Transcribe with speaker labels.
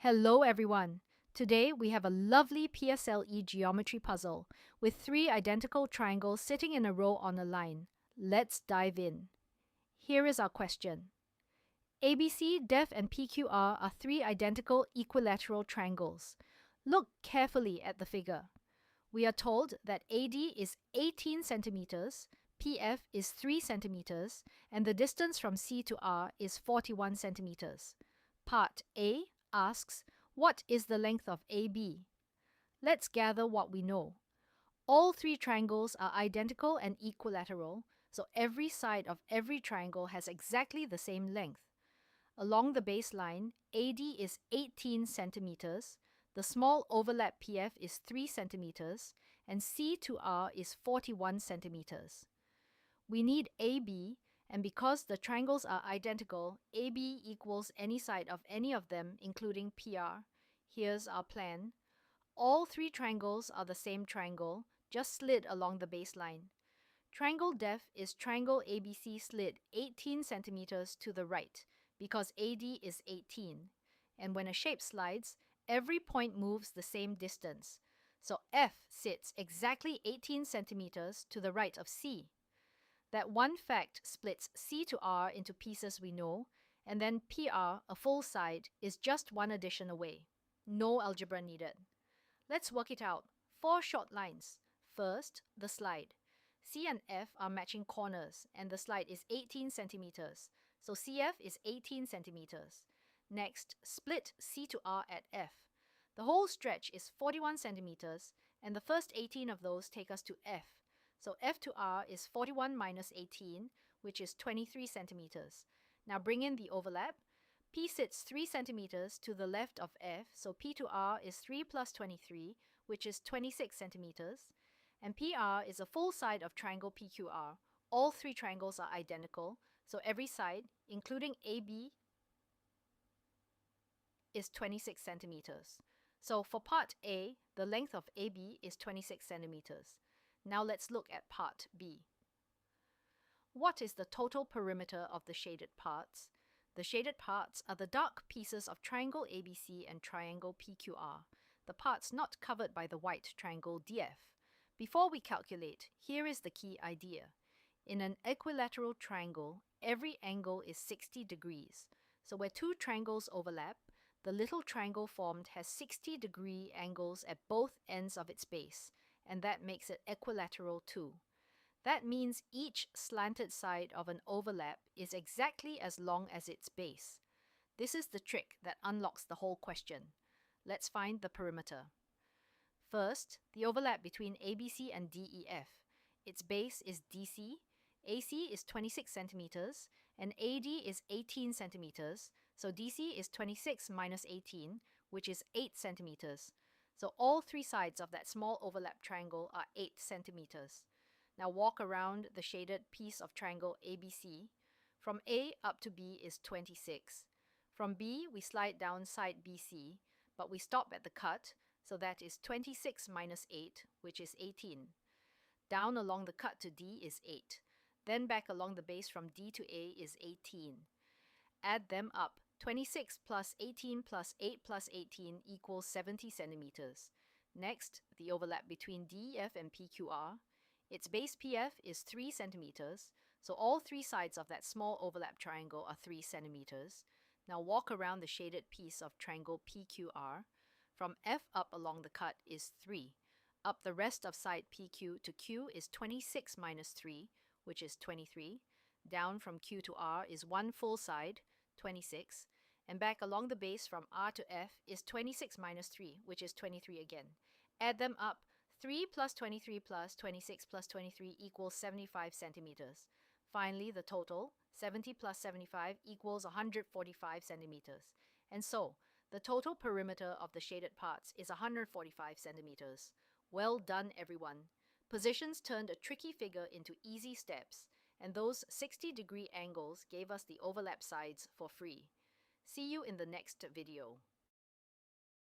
Speaker 1: Hello everyone! Today we have a lovely PSLE geometry puzzle with three identical triangles sitting in a row on a line. Let's dive in. Here is our question. ABC, DEF and PQR are three identical equilateral triangles. Look carefully at the figure. We are told that AD is 18 centimeters, PF is 3 centimeters, and the distance from C to R is 41 centimeters. Part A asks, what is the length of AB? Let's gather what we know. All three triangles are identical and equilateral, so every side of every triangle has exactly the same length. Along the baseline, AD is 18 centimeters, the small overlap PF is 3 centimeters, and C to R is 41 centimeters. We need AB, and because the triangles are identical, AB equals any side of any of them, including PR. Here's our plan. All three triangles are the same triangle, just slid along the baseline. Triangle DEF is triangle ABC slid 18 centimeters to the right, because AD is 18. And when a shape slides, every point moves the same distance. So F sits exactly 18 centimeters to the right of C. That one fact splits C to R into pieces we know, and then PR, a full side, is just one addition away. No algebra needed. Let's work it out. 4 short lines. First, the slide. C and F are matching corners, and the slide is 18 centimeters, so CF is 18 centimeters. Next, split C to R at F. The whole stretch is 41 centimeters, and the first 18 of those take us to F. So F to R is 41 minus 18, which is 23 centimeters. Now bring in the overlap. P sits 3 centimeters to the left of F, so P to R is 3 plus 23, which is 26 centimeters. And PR is a full side of triangle PQR. All three triangles are identical, so every side, including AB, is 26 centimeters. So for part A, the length of AB is 26 centimeters. Now let's look at part B. What is the total perimeter of the shaded parts? The shaded parts are the dark pieces of triangle ABC and triangle PQR, the parts not covered by the white triangle DF. Before we calculate, here is the key idea. In an equilateral triangle, every angle is 60 degrees. So where two triangles overlap, the little triangle formed has 60-degree angles at both ends of its base, and that makes it equilateral too. That means each slanted side of an overlap is exactly as long as its base. This is the trick that unlocks the whole question. Let's find the perimeter. First, the overlap between ABC and DEF. Its base is DC, AC is 26 centimeters, and AD is 18 centimeters, so DC is 26 minus 18, which is 8 centimeters. So all three sides of that small overlap triangle are 8 centimeters. Now walk around the shaded piece of triangle ABC. From A up to B is 26. From B, we slide down side BC, but we stop at the cut, so that is 26 minus 8, which is 18. Down along the cut to D is 8. Then back along the base from D to A is 18. Add them up. 26 plus 18 plus 8 plus 18 equals 70 centimeters. Next, the overlap between DEF and PQR. Its base PF is 3 centimeters, so all three sides of that small overlap triangle are 3 centimeters. Now walk around the shaded piece of triangle PQR. From F up along the cut is 3. Up the rest of side PQ to Q is 26 minus 3, which is 23. Down from Q to R is one full side, 26. And back along the base from R to F is 26 minus 3, which is 23 again. Add them up. 3 plus 23 plus 26 plus 23 equals 75 centimeters. Finally, the total, 70 plus 75, equals 145 centimeters. And so, the total perimeter of the shaded parts is 145 centimeters. Well done, everyone. Positions turned a tricky figure into easy steps, and those 60-degree angles gave us the overlap sides for free. See you in the next video.